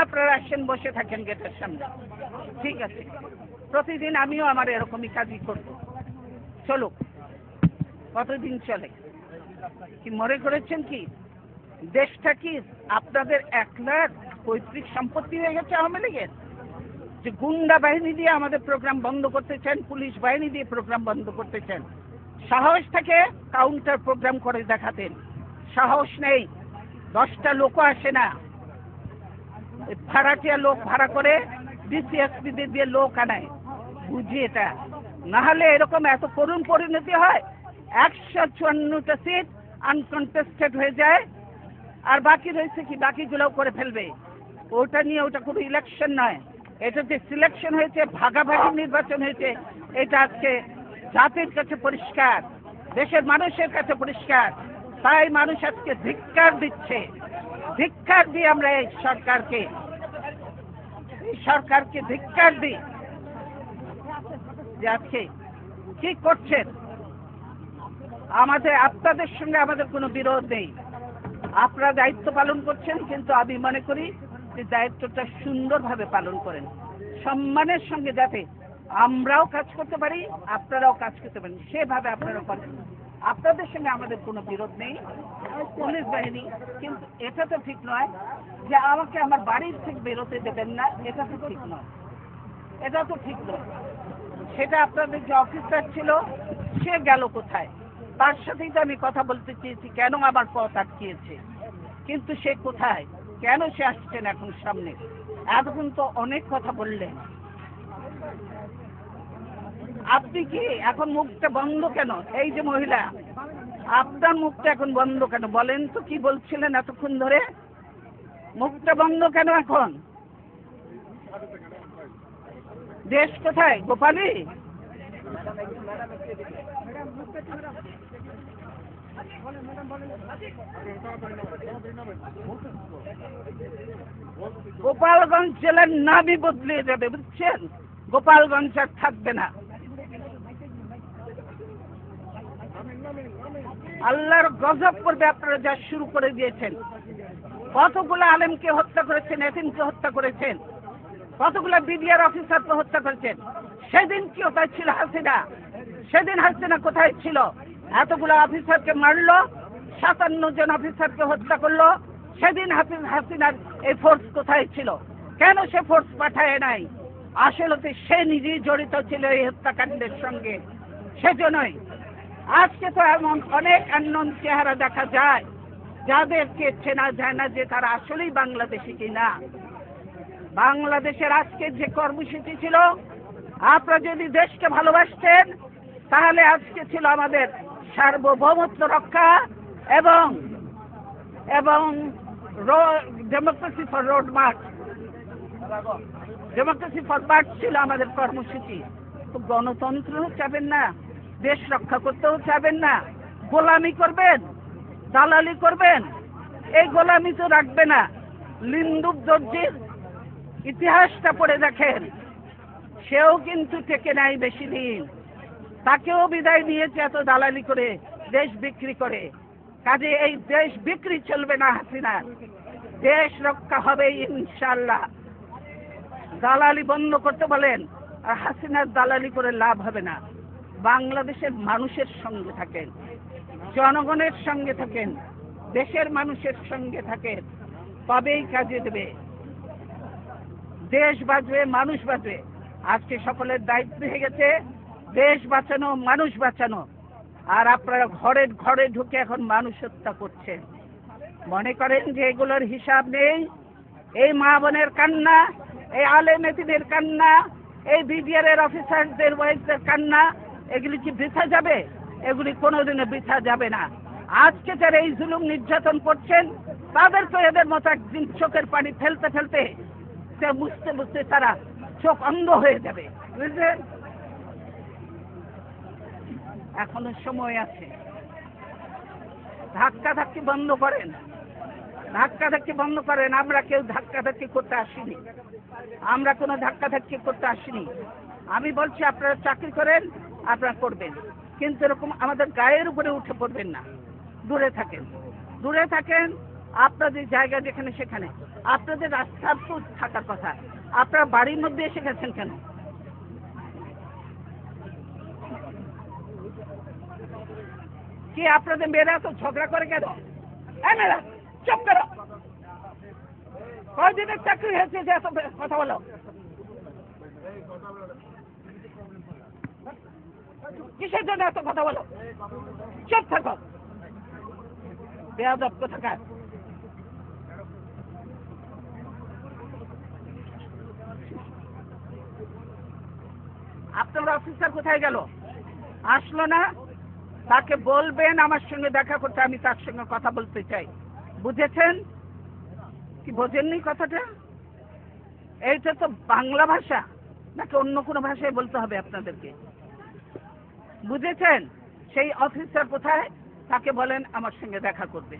আপনারা আসেন, বসে থাকেন গেটের সামনে, ঠিক আছে? প্রতিদিন আমিও আমার এরকমই কাজই করব। চলুক, কতদিন চলে? কি মনে করেছেন কি দেশটা কি আপনাদের একলার পৈতৃক সম্পত্তি হয়ে গেছে আওয়ামী লীগের? যে গুন্ডা বাহিনী দিয়ে আমাদের প্রোগ্রাম বন্ধ করতে চান, পুলিশ বাহিনী দিয়ে প্রোগ্রাম বন্ধ করতে চান। সাহস থেকে কাউন্টার প্রোগ্রাম করে দেখাতেন, সাহস নেই। 10টা লোকও আসে না, ভাড়াটিয়া লোক ভাড়া করে ডিসিএসপি দিয়ে লোক আনায়, বুঝি এটা। না হলে এরকম এত করুণ পরিণতি হয়, 154টা সিট আনকনটেস্টেড হয়ে যায়, আর বাকি রয়েছে কি, বাকিগুলোও করে ফেলবে। ওটা নিয়ে ওটা কোনো ইলেকশন নয়, এটা যে সিলেকশন হয়েছে, ভাগাভাগি নির্বাচন হয়েছে, এটা আজকে জাতির কাছে পরিষ্কার, দেশের মানুষের কাছে পরিষ্কার। তাই মানুষ আজকে ধিক্কার দিচ্ছে। ধিক্কার দিয়ে আমরা এই সরকারকে ধিক্কার দিই যে আজকে কি করছেন। আপনাদের সঙ্গে আমাদের কোনো বিরোধ নেই, আপনারা দায়িত্ব পালন করছেন, কিন্তু আমি মনে করি যে দায়িত্বটা সুন্দরভাবে পালন করেন, সম্মানের সঙ্গে, যাতে আমরাও কাজ করতে পারি, আপনারাও কাজ করতে পারেন, সেভাবে আপনারা করেন। আপনাদের সঙ্গে আমাদের কোনো বিরোধ নেই, পুলিশ বাহিনী, কিন্তু এটা তো ঠিক নয় যে আমাকে আমার বাড়ির থেকে বেরোতে দেবেন না, এটা তো ঠিক নয়, এটা তো ঠিক নয়। সেটা আপনাদের যে অফিসার ছিল সে গেল কোথায়? তার সাথেই তো আমি কথা বলতে চেয়েছি, কেন আমার পথ আটকিয়েছে, কিন্তু সে কোথায়, কেন সে আসছেন এখন সামনে? এতক্ষণ তো অনেক কথা বললেন, আপনি কি এখন মুখটা বন্ধ কেন? এই যে মহিলা, আপনার মুখটা এখন বন্ধ কেন? বলেন তো কি বলছিলেন এতক্ষণ ধরে, মুখটা বন্ধ কেন এখন? দেশ কোথায়? গোপালী? গোপালগঞ্জ জেলার নামই বদলে যাবে, বুঝছেন? গোপালগঞ্জ আর থাকবে না। আল্লাহর গজব করবে আপনারা যা শুরু করে দিয়েছেন। কতগুলো আলেমকে হত্যা করেছেন, এতিমকে হত্যা করেছেন, কতগুলো বিডিআর অফিসারকে হত্যা করেছেন। সেদিন কি কোথায় ছিল হাসিনা? সেদিন হাসিনা কোথায় ছিল? এতগুলো অফিসারকে মারলো, 57 জন অফিসারকে হত্যা করলো, সেদিন হাসিনার এই ফোর্স কোথায় ছিল? কেন সে ফোর্স পাঠায় নাই? আসলে সে নিজেই জড়িত ছিল এই হত্যাকাণ্ডের সঙ্গে, সেজন্যই আজকে তো এমন অনেক আননোন চেহারা দেখা যায় যাদেরকে চেনা যায় না যে তারা আসলেই বাংলাদেশি কিনা। বাংলাদেশের আজকে যে কর্মসূচি ছিল, আপনারা যদি দেশকে ভালোবাসতেন তাহলে আজকে ছিল আমাদের সার্বভৌমত্ব রক্ষা এবং democracy for road March, democracy for March ছিল আমাদের কর্মসূচি। তো গণতন্ত্র চাবেন না, দেশ রক্ষা করতেও চাবেন না, গোলামি করবেন, দালালি করবেন। এই গোলামি তো রাখবে না। লিন্দুক দর্জির ইতিহাসটা পড়ে দেখেন, সেও কিন্তু টেকে নাই বেশি দিন, তাকেও বিদায় নিয়েছে এত দালালি করে, দেশ বিক্রি করে। কাজে এই দেশ বিক্রি চলবে না হাসিনার, দেশ রক্ষা হবে ইনশাআল্লাহ। দালালি বন্ধ করতে বলেন, আর হাসিনার দালালি করে লাভ হবে না। বাংলাদেশের মানুষের সঙ্গে থাকেন, জনগণের সঙ্গে থাকেন, দেশের মানুষের সঙ্গে থাকেন, তবেই কাজে দেবে। দেশ বাঁচবে, মানুষ বাঁচবে। আজকে সকলের দায়িত্ব হয়ে গেছে দেশ বাঁচানো, মানুষ বাঁচানো। আর আপনারা ঘরে ঘরে ঢুকে এখন মানুষ হত্যা করছেন, মনে করেন যে এগুলোর হিসাব নেই। এই মা বোনের কান্না, এই আলেম এতিমের কান্না, এই বিডিআর এর অফিসারদের ওয়াইফদের কান্না, এগুলি কি বৃথা যাবে? এগুলি কোনোদিনও বৃথা যাবে না। আজকে যারা এই জুলুম নির্যাতন করছেন তাদেরকে এদের মতো একদিন চোখের পানি ফেলতে ফেলতে বুঝতে বুঝতে তারা চোখ অন্ধ হয়ে যাবে, বুঝলেন? এখনো সময় আছে, ধাক্কাধাক্কি বন্ধ করেন, ধাক্কাধাক্কি বন্ধ করেন। আমরা কেউ ধাক্কাধাক্কি করতে আসিনি, আমরা কোনো ধাক্কাধাক্কি করতে আসিনি। আমি বলছি আপনারা চাকরি করেন, আপনারা করবেন, কিন্তু এরকম আমাদের গায়ের উপরে উঠে পড়বেন না। দূরে থাকেন, দূরে থাকেন। আপনাদের জায়গা যেখানে সেখানে আপনাদের রাস্তার তো থাকার কথা, আপনারা বাড়ির মধ্যে এসে গেছেন কেন? কি আপনাদের মেয়েরা তো ঝগড়া করে কেন? মেয়েরা চুপ করো, কয়দিনের চাকরি হয়েছে যে এত কথা বলো? কিসের জন্য এত কথা বলো? চুপ থাকো, বেয়াদব কোথাকার। আপনার অফিসার কোথায় গেল? আসলো না? তাকে বলবেন আমার সঙ্গে দেখা করতে, আমি তার সঙ্গে কথা বলতে চাই। বুঝেছেন কি বোঝেননি কথাটা? এইটা তো বাংলা ভাষা নাকি অন্য কোনো ভাষায় বলতে হবে আপনাদেরকে? বুঝেছেন? সেই অফিসার কোথায়, তাকে বলেন আমার সঙ্গে দেখা করবে।